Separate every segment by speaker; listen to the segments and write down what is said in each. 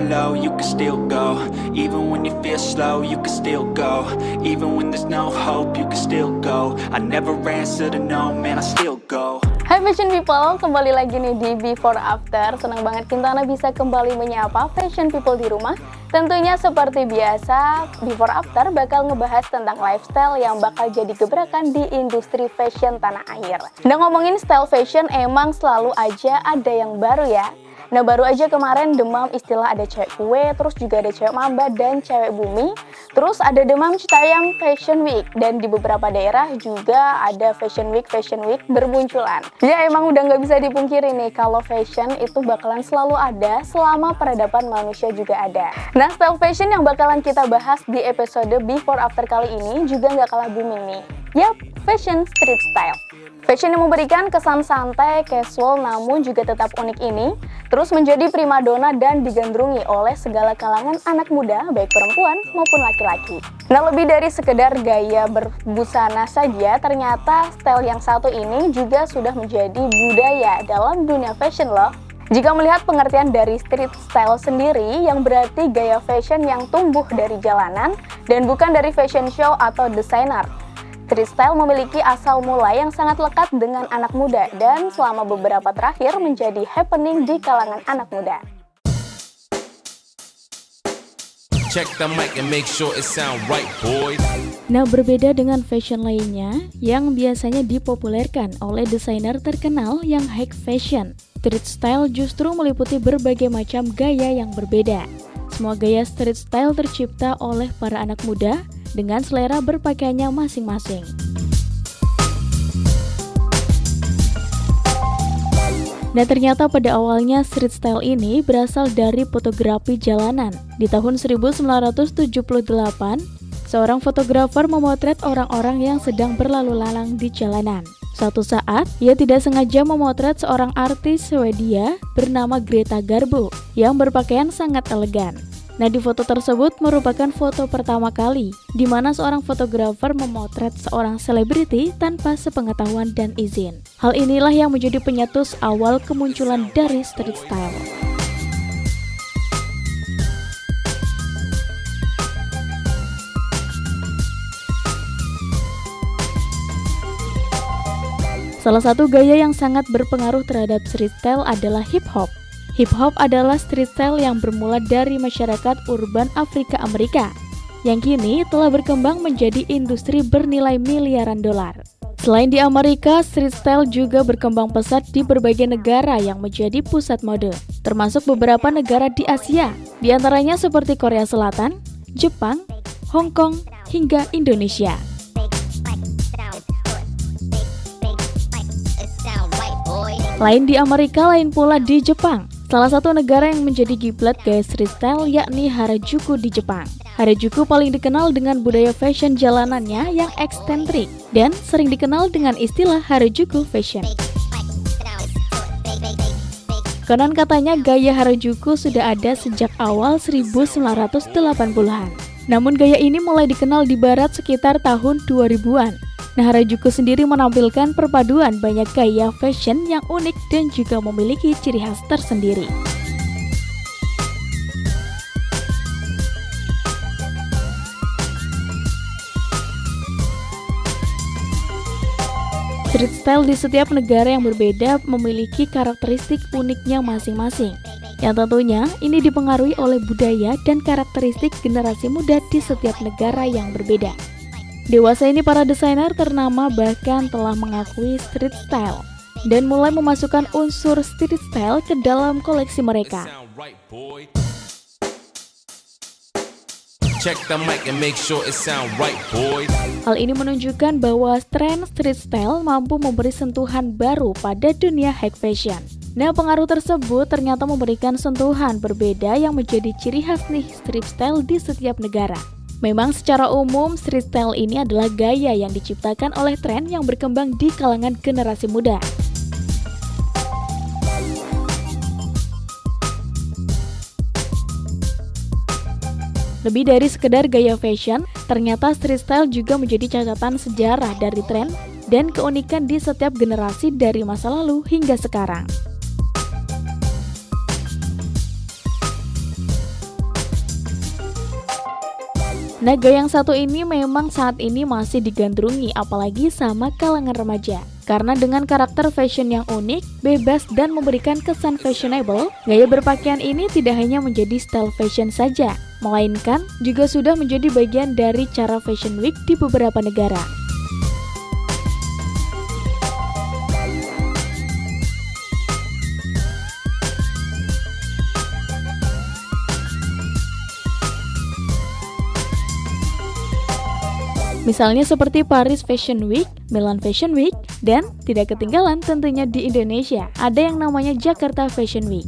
Speaker 1: low, you can still go. Even when you feel slow, you can still go. Even when there's no hope, you can still go. I never answer to no, man, I still go.
Speaker 2: Hai fashion people, kembali lagi nih di Before After. Senang banget Kintana bisa kembali menyapa fashion people di rumah. Tentunya seperti biasa, Before After bakal ngebahas tentang lifestyle yang bakal jadi gebrakan di industri fashion tanah air. Nah, ngomongin style fashion emang selalu aja ada yang baru ya. Nah, baru aja kemarin demam istilah ada cewek kue, terus juga ada cewek mamba dan cewek bumi. Terus ada demam Citayam Fashion Week, dan di beberapa daerah juga ada Fashion Week bermunculan. Ya emang udah nggak bisa dipungkiri nih kalau fashion itu bakalan selalu ada selama peradaban manusia juga ada. Nah, style fashion yang bakalan kita bahas di episode Before After kali ini juga nggak kalah booming nih. Yap, fashion street style. Fashion yang memberikan kesan santai, casual, namun juga tetap unik ini terus menjadi primadona dan digandrungi oleh segala kalangan anak muda, baik perempuan maupun laki-laki. Nah, lebih dari sekedar gaya berbusana saja, ternyata style yang satu ini juga sudah menjadi budaya dalam dunia fashion loh. Jika melihat pengertian dari street style sendiri, yang berarti gaya fashion yang tumbuh dari jalanan dan bukan dari fashion show atau desainer. Street style memiliki asal mula yang sangat lekat dengan anak muda dan selama beberapa terakhir menjadi happening di kalangan anak muda.
Speaker 3: Check the mic and make sure it sound right, boy.
Speaker 4: Nah, berbeda dengan fashion lainnya yang biasanya dipopulerkan oleh desainer terkenal yang high fashion, street style justru meliputi berbagai macam gaya yang berbeda. Semua gaya street style tercipta oleh para anak muda dengan selera berpakaiannya masing-masing. Nah, ternyata pada awalnya street style ini berasal dari fotografi jalanan. Di tahun 1978, seorang fotografer memotret orang-orang yang sedang berlalu lalang di jalanan. Suatu saat, ia tidak sengaja memotret seorang artis Swedia bernama Greta Garbo yang berpakaian sangat elegan. Nah, di foto tersebut merupakan foto pertama kali di mana seorang fotografer memotret seorang selebriti tanpa sepengetahuan dan izin. Hal inilah yang menjadi penyetus awal kemunculan dari street style. Salah satu gaya yang sangat berpengaruh terhadap street style adalah hip hop. Hip hop adalah street style yang bermula dari masyarakat urban Afrika Amerika, yang kini telah berkembang menjadi industri bernilai miliaran dolar. Selain di Amerika, street style juga berkembang pesat di berbagai negara yang menjadi pusat mode, termasuk beberapa negara di Asia, di antaranya seperti Korea Selatan, Jepang, Hong Kong, hingga Indonesia. Lain di Amerika, lain pula di Jepang. Salah satu negara yang menjadi kiblat gaya street style yakni Harajuku di Jepang. Harajuku paling dikenal dengan budaya fashion jalanannya yang eksentrik dan sering dikenal dengan istilah Harajuku fashion. Konon katanya gaya Harajuku sudah ada sejak awal 1980-an. Namun gaya ini mulai dikenal di barat sekitar tahun 2000-an. Nah, Harajuku sendiri menampilkan perpaduan banyak gaya fashion yang unik dan juga memiliki ciri khas tersendiri. Street style di setiap negara yang berbeda memiliki karakteristik uniknya masing-masing, yang tentunya ini dipengaruhi oleh budaya dan karakteristik generasi muda di setiap negara yang berbeda. Dewasa ini para desainer ternama bahkan telah mengakui street style dan mulai memasukkan unsur street style ke dalam koleksi mereka.
Speaker 3: Check the mic and make sure it sound right, boy.
Speaker 4: Hal ini menunjukkan bahwa tren street style mampu memberi sentuhan baru pada dunia high fashion. Nah, pengaruh tersebut ternyata memberikan sentuhan berbeda yang menjadi ciri khas nih street style di setiap negara. Memang secara umum street style ini adalah gaya yang diciptakan oleh tren yang berkembang di kalangan generasi muda. Lebih dari sekedar gaya fashion, ternyata street style juga menjadi catatan sejarah dari tren dan keunikan di setiap generasi dari masa lalu hingga sekarang. Nah, gaya yang satu ini memang saat ini masih digandrungi apalagi sama kalangan remaja. Karena dengan karakter fashion yang unik, bebas, dan memberikan kesan fashionable, gaya berpakaian ini tidak hanya menjadi style fashion saja, melainkan juga sudah menjadi bagian dari cara Fashion Week di beberapa negara. Misalnya seperti Paris Fashion Week, Milan Fashion Week, dan tidak ketinggalan tentunya di Indonesia, ada yang namanya Jakarta Fashion Week.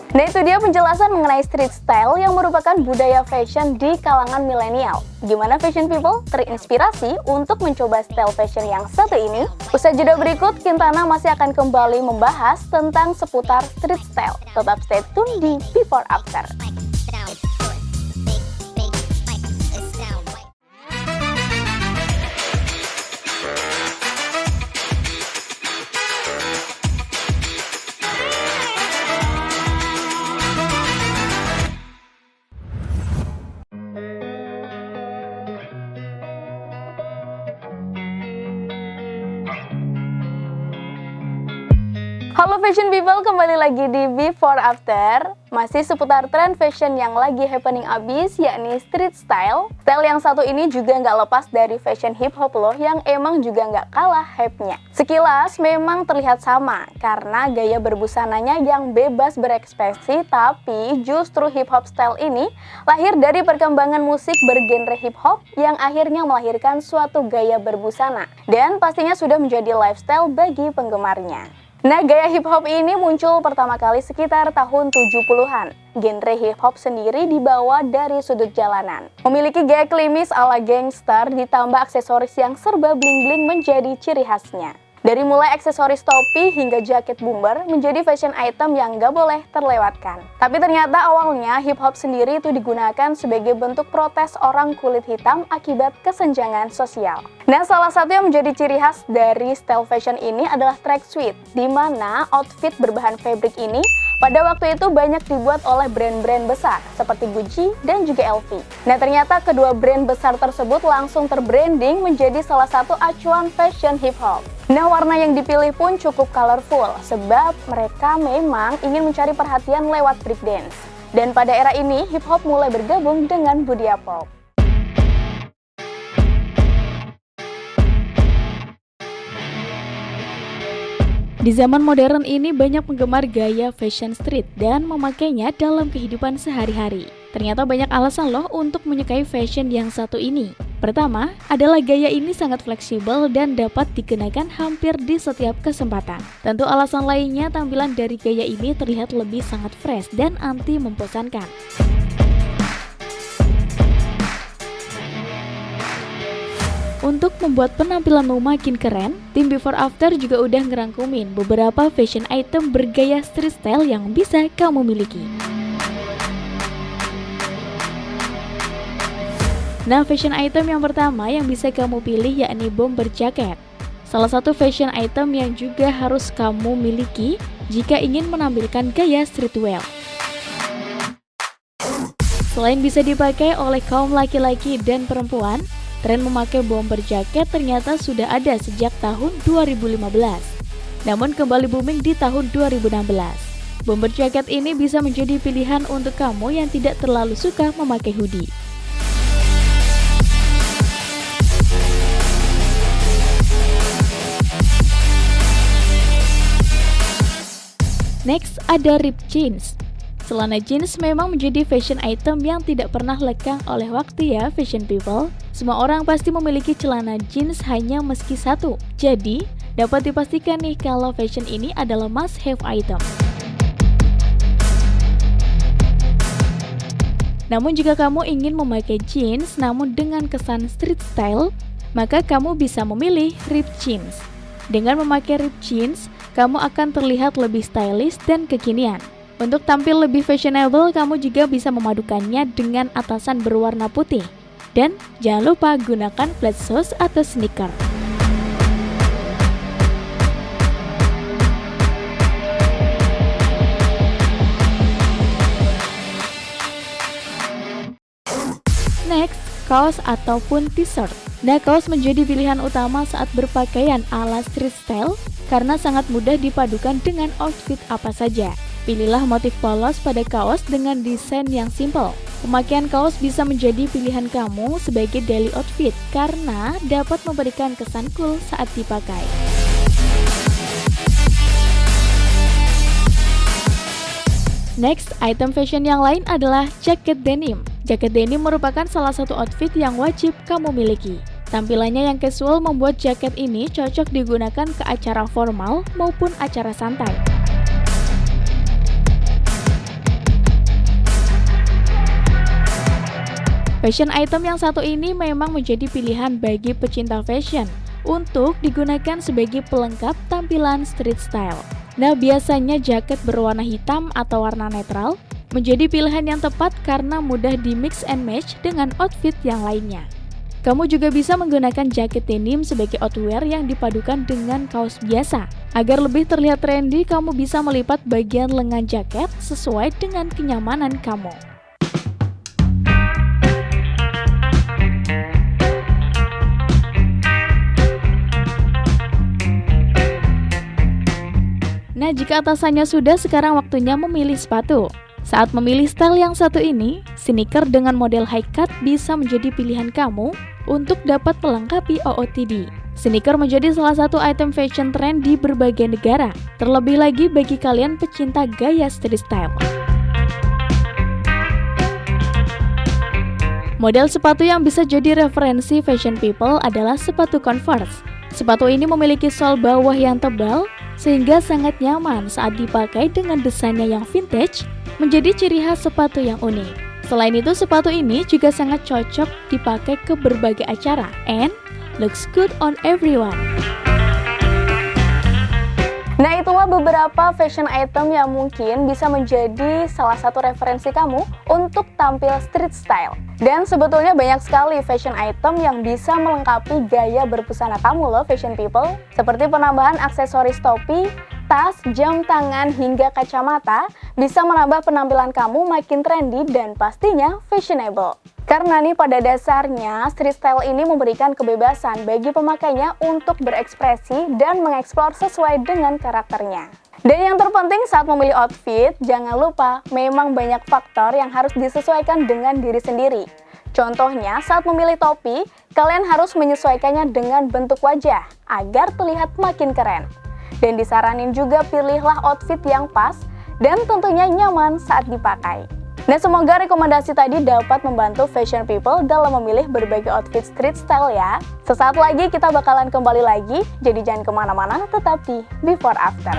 Speaker 2: Nah, itu dia penjelasan mengenai street style yang merupakan budaya fashion di kalangan milenial. Gimana fashion people? Terinspirasi untuk mencoba style fashion yang satu ini? Usai jeda berikut, Kintana masih akan kembali membahas tentang seputar street style. Tetap stay tune di Before After. Halo fashion people, kembali lagi di Before After. Masih seputar tren fashion yang lagi happening abis, yakni street style. Style yang satu ini juga nggak lepas dari fashion hip hop loh, yang emang juga nggak kalah hype-nya. Sekilas memang terlihat sama, karena gaya berbusananya yang bebas berekspresi, tapi justru hip hop style ini lahir dari perkembangan musik bergenre hip hop yang akhirnya melahirkan suatu gaya berbusana. Dan pastinya sudah menjadi lifestyle bagi penggemarnya. Nah, gaya hip hop ini muncul pertama kali sekitar tahun 70-an. Genre hip hop sendiri dibawa dari sudut jalanan. Memiliki gaya klimis ala gangster ditambah aksesoris yang serba bling-bling menjadi ciri khasnya. Dari mulai aksesoris topi hingga jaket boomer menjadi fashion item yang gak boleh terlewatkan. Tapi ternyata awalnya hip hop sendiri itu digunakan sebagai bentuk protes orang kulit hitam akibat kesenjangan sosial. Nah, salah satu yang menjadi ciri khas dari style fashion ini adalah track suit, di mana outfit berbahan fabric ini pada waktu itu banyak dibuat oleh brand-brand besar seperti Gucci dan juga LV. Nah, ternyata kedua brand besar tersebut langsung terbranding menjadi salah satu acuan fashion hip hop. Nah, warna yang dipilih pun cukup colorful sebab mereka memang ingin mencari perhatian lewat breakdance. Dan pada era ini, hip hop mulai bergabung dengan budaya pop.
Speaker 4: Di zaman modern ini banyak penggemar gaya fashion street dan memakainya dalam kehidupan sehari-hari. Ternyata banyak alasan loh untuk menyukai fashion yang satu ini. Pertama, adalah gaya ini sangat fleksibel dan dapat dikenakan hampir di setiap kesempatan. Tentu alasan lainnya tampilan dari gaya ini terlihat lebih sangat fresh dan anti membosankan. Untuk membuat penampilanmu makin keren, tim Before After juga udah ngerangkumin beberapa fashion item bergaya street style yang bisa kamu miliki. Nah, fashion item yang pertama yang bisa kamu pilih yakni bomber jacket. Salah satu fashion item yang juga harus kamu miliki jika ingin menampilkan gaya streetwear. Selain bisa dipakai oleh kaum laki-laki dan perempuan, tren memakai bomber jacket ternyata sudah ada sejak tahun 2015. Namun kembali booming di tahun 2016. Bomber jacket ini bisa menjadi pilihan untuk kamu yang tidak terlalu suka memakai hoodie. Next ada ripped jeans. Celana jeans memang menjadi fashion item yang tidak pernah lekang oleh waktu ya fashion people. Semua orang pasti memiliki celana jeans hanya meski satu. Jadi, dapat dipastikan nih kalau fashion ini adalah must have item. Namun jika kamu ingin memakai jeans namun dengan kesan street style, maka kamu bisa memilih ripped jeans. Dengan memakai ripped jeans, kamu akan terlihat lebih stylish dan kekinian. Untuk tampil lebih fashionable, kamu juga bisa memadukannya dengan atasan berwarna putih. Dan jangan lupa gunakan flat shoes atau sneaker. kaos ataupun t-shirt. Nah, kaos menjadi pilihan utama saat berpakaian ala street style karena sangat mudah dipadukan dengan outfit apa saja. Pilihlah motif polos pada kaos dengan desain yang simple. Pemakaian kaos bisa menjadi pilihan kamu sebagai daily outfit karena dapat memberikan kesan cool saat dipakai. Next, item fashion yang lain adalah jaket denim. Jaket denim merupakan salah satu outfit yang wajib kamu miliki. Tampilannya yang casual membuat jaket ini cocok digunakan ke acara formal maupun acara santai. Fashion item yang satu ini memang menjadi pilihan bagi pecinta fashion untuk digunakan sebagai pelengkap tampilan street style. Nah, biasanya jaket berwarna hitam atau warna netral menjadi pilihan yang tepat karena mudah di mix and match dengan outfit yang lainnya. Kamu juga bisa menggunakan jaket denim sebagai outwear yang dipadukan dengan kaos biasa. Agar lebih terlihat trendy, kamu bisa melipat bagian lengan jaket sesuai dengan kenyamanan kamu. Nah, jika atasannya sudah, sekarang waktunya memilih sepatu. Saat memilih style yang satu ini, sneaker dengan model high cut bisa menjadi pilihan kamu untuk dapat melengkapi OOTD. Sneaker menjadi salah satu item fashion trend di berbagai negara, terlebih lagi bagi kalian pecinta gaya street style. Model sepatu yang bisa jadi referensi fashion people adalah sepatu Converse. Sepatu ini memiliki sol bawah yang tebal, sehingga sangat nyaman saat dipakai dengan desainnya yang vintage, menjadi ciri khas sepatu yang unik. Selain itu, sepatu ini juga sangat cocok dipakai ke berbagai acara and looks good on everyone.
Speaker 2: Nah, itulah beberapa fashion item yang mungkin bisa menjadi salah satu referensi kamu untuk tampil street style. Dan sebetulnya banyak sekali fashion item yang bisa melengkapi gaya berbusana kamu loh fashion people. Seperti penambahan aksesoris topi, tas, jam tangan, hingga kacamata bisa menambah penampilan kamu makin trendy dan pastinya fashionable. Karena nih pada dasarnya street style ini memberikan kebebasan bagi pemakainya untuk berekspresi dan mengeksplor sesuai dengan karakternya. Dan yang terpenting saat memilih outfit, jangan lupa memang banyak faktor yang harus disesuaikan dengan diri sendiri. Contohnya saat memilih topi, kalian harus menyesuaikannya dengan bentuk wajah agar terlihat makin keren. Dan disaranin juga pilihlah outfit yang pas dan tentunya nyaman saat dipakai. Nah, semoga rekomendasi tadi dapat membantu fashion people dalam memilih berbagai outfit street style ya. Sesaat lagi kita bakalan kembali lagi, jadi jangan kemana-mana, tetap di Before After.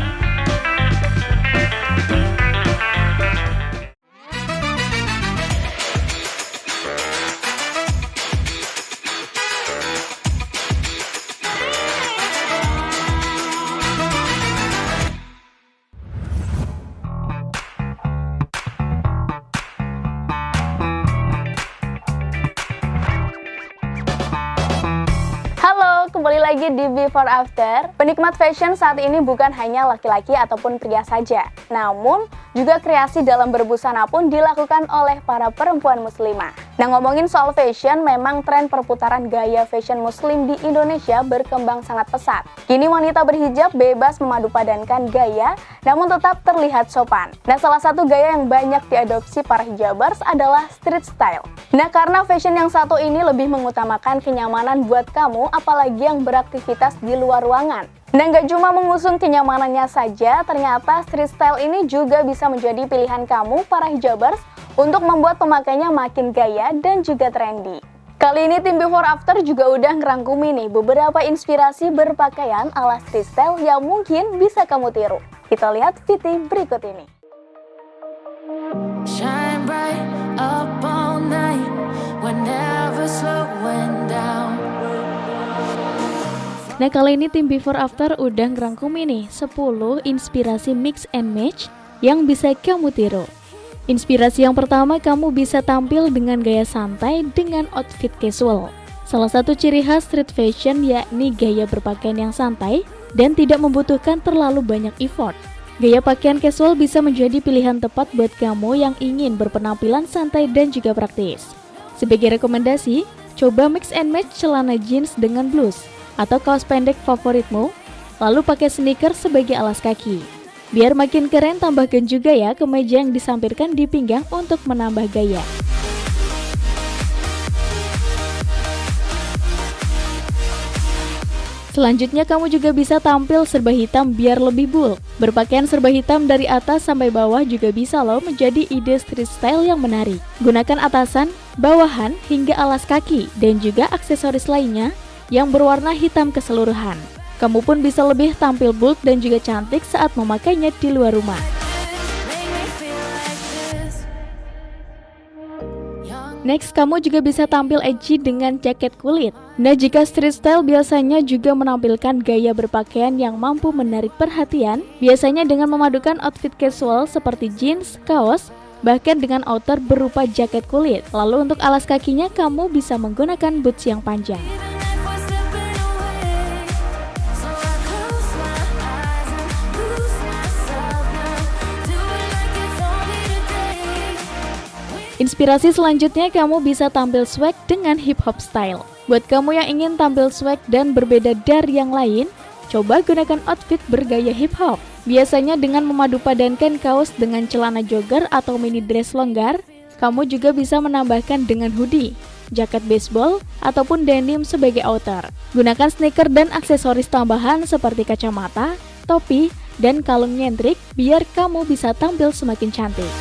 Speaker 2: Kembali lagi di Before After. Penikmat fashion saat ini bukan hanya laki-laki ataupun pria saja, namun juga kreasi dalam berbusana pun dilakukan oleh para perempuan muslimah. Nah, ngomongin soal fashion, memang tren perputaran gaya fashion muslim di Indonesia berkembang sangat pesat. Kini wanita berhijab bebas memadupadankan gaya, namun tetap terlihat sopan. Nah, salah satu gaya yang banyak diadopsi para hijabers adalah street style. Nah, karena fashion yang satu ini lebih mengutamakan kenyamanan buat kamu, apalagi yang beraktivitas di luar ruangan. Nah, nggak cuma mengusung kenyamanannya saja, ternyata street style ini juga bisa menjadi pilihan kamu para hijabers untuk membuat pemakainya makin gaya dan juga trendy. Kali ini tim Before After juga udah ngerangkumi nih beberapa inspirasi berpakaian ala street style yang mungkin bisa kamu tiru. Kita lihat VT berikut ini.
Speaker 5: Shine bright up all night, we're never slowing down.
Speaker 4: Nah, kali ini tim Before After udah ngerangkumi nih 10 inspirasi mix and match yang bisa kamu tiru. Inspirasi yang pertama, kamu bisa tampil dengan gaya santai dengan outfit casual. Salah satu ciri khas street fashion yakni gaya berpakaian yang santai dan tidak membutuhkan terlalu banyak effort. Gaya pakaian casual bisa menjadi pilihan tepat buat kamu yang ingin berpenampilan santai dan juga praktis. Sebagai rekomendasi, coba mix and match celana jeans dengan blus atau kaos pendek favoritmu, lalu pakai sneaker sebagai alas kaki. Biar makin keren, tambahkan juga ya kemeja yang disampirkan di pinggang untuk menambah gaya. Selanjutnya kamu juga bisa tampil serba hitam biar lebih bold. Berpakaian serba hitam dari atas sampai bawah juga bisa loh menjadi ide street style yang menarik. Gunakan atasan, bawahan, hingga alas kaki dan juga aksesoris lainnya yang berwarna hitam keseluruhan. Kamu pun bisa lebih tampil bold dan juga cantik saat memakainya di luar rumah. Next, kamu juga bisa tampil edgy dengan jaket kulit. Nah, jika street style biasanya juga menampilkan gaya berpakaian yang mampu menarik perhatian, biasanya dengan memadukan outfit casual seperti jeans, kaos, bahkan dengan outer berupa jaket kulit. Lalu untuk alas kakinya, kamu bisa menggunakan boots yang panjang. Inspirasi selanjutnya, kamu bisa tampil swag dengan hip hop style. Buat kamu yang ingin tampil swag dan berbeda dari yang lain, coba gunakan outfit bergaya hip hop. Biasanya dengan memadupadankan kaos dengan celana jogger atau mini dress longgar, kamu juga bisa menambahkan dengan hoodie, jaket baseball, ataupun denim sebagai outer. Gunakan sneaker dan aksesoris tambahan seperti kacamata, topi, dan kalung nyentrik biar kamu bisa tampil semakin cantik.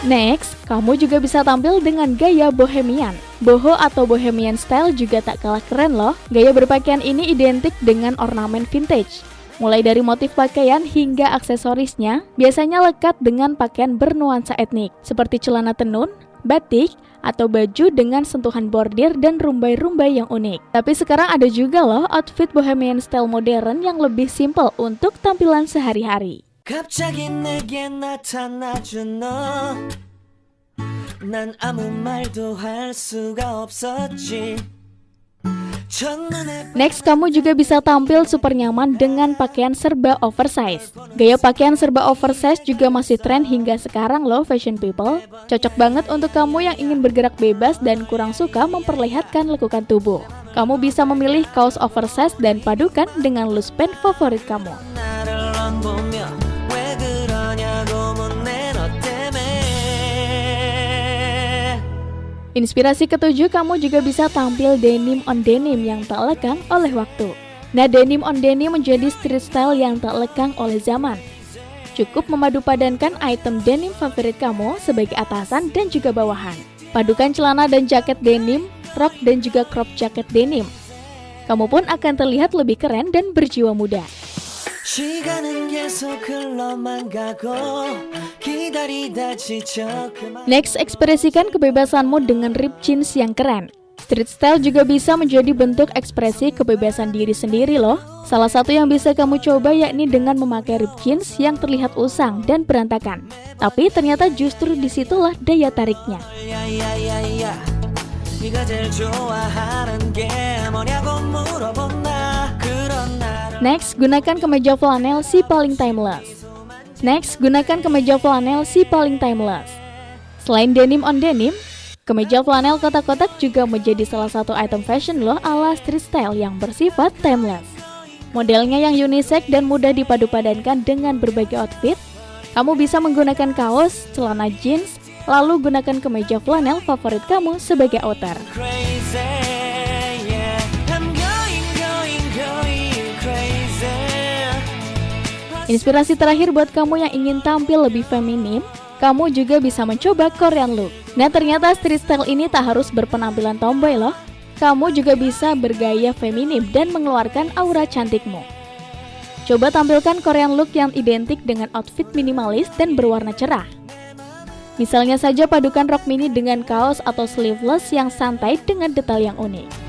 Speaker 4: Next, kamu juga bisa tampil dengan gaya bohemian. Boho atau bohemian style juga tak kalah keren loh. Gaya berpakaian ini identik dengan ornamen vintage. Mulai dari motif pakaian hingga aksesorisnya, biasanya lekat dengan pakaian bernuansa etnik, seperti celana tenun, batik, atau baju dengan sentuhan bordir dan rumbai-rumbai yang unik. Tapi sekarang ada juga loh outfit bohemian style modern yang lebih simple untuk tampilan sehari-hari.
Speaker 6: 갑자기 내게 나타나준 너 난 아무 말도 할 수가 없었지.
Speaker 4: Next, kamu juga bisa tampil super nyaman dengan pakaian serba oversize. Gaya pakaian serba oversize juga masih tren hingga sekarang loh fashion people. Cocok banget untuk kamu yang ingin bergerak bebas dan kurang suka memperlihatkan lekukan tubuh. Kamu bisa memilih kaos oversize dan padukan dengan loose pant favorit kamu. Inspirasi ketujuh, kamu juga bisa tampil denim on denim yang tak lekang oleh waktu. Nah, denim on denim menjadi street style yang tak lekang oleh zaman. Cukup memadupadankan item denim favorit kamu sebagai atasan dan juga bawahan. Padukan celana dan jaket denim, rok dan juga crop jacket denim. Kamu pun akan terlihat lebih keren dan berjiwa muda. Next, ekspresikan kebebasanmu dengan ripped jeans yang keren. Street style juga bisa menjadi bentuk ekspresi kebebasan diri sendiri loh. Salah satu yang bisa kamu coba yakni dengan memakai ripped jeans yang terlihat usang dan berantakan. Tapi ternyata justru disitulah daya tariknya. Next, gunakan kemeja flanel si paling timeless. Selain denim on denim, kemeja flanel kotak-kotak juga menjadi salah satu item fashion loh ala street style yang bersifat timeless. Modelnya yang unisex dan mudah dipadu-padankan dengan berbagai outfit. Kamu bisa menggunakan kaos, celana jeans, lalu gunakan kemeja flanel favorit kamu sebagai outer. Inspirasi terakhir buat kamu yang ingin tampil lebih feminim, kamu juga bisa mencoba Korean look. Nah, ternyata street style ini tak harus berpenampilan tomboy loh. Kamu juga bisa bergaya feminim dan mengeluarkan aura cantikmu. Coba tampilkan Korean look yang identik dengan outfit minimalis dan berwarna cerah. Misalnya saja padukan rok mini dengan kaos atau sleeveless yang santai dengan detail yang unik.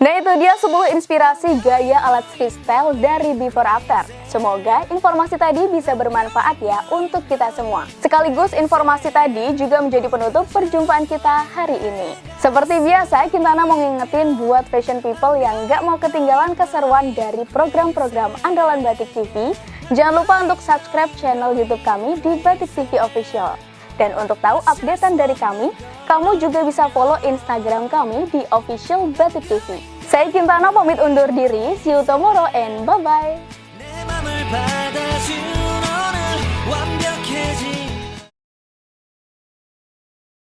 Speaker 2: Nah, itu dia 10 inspirasi gaya alat street style dari Before After. Semoga informasi tadi bisa bermanfaat ya untuk kita semua. Sekaligus informasi tadi juga menjadi penutup perjumpaan kita hari ini. Seperti biasa, Kintana mau ngingetin buat fashion people yang nggak mau ketinggalan keseruan dari program-program andalan Batik TV, jangan lupa untuk subscribe channel YouTube kami di Batik TV Official. Dan untuk tahu updatean dari kami, kamu juga bisa follow Instagram kami di Official Batik TV. Saya Kintana pamit undur diri, see you tomorrow and bye-bye.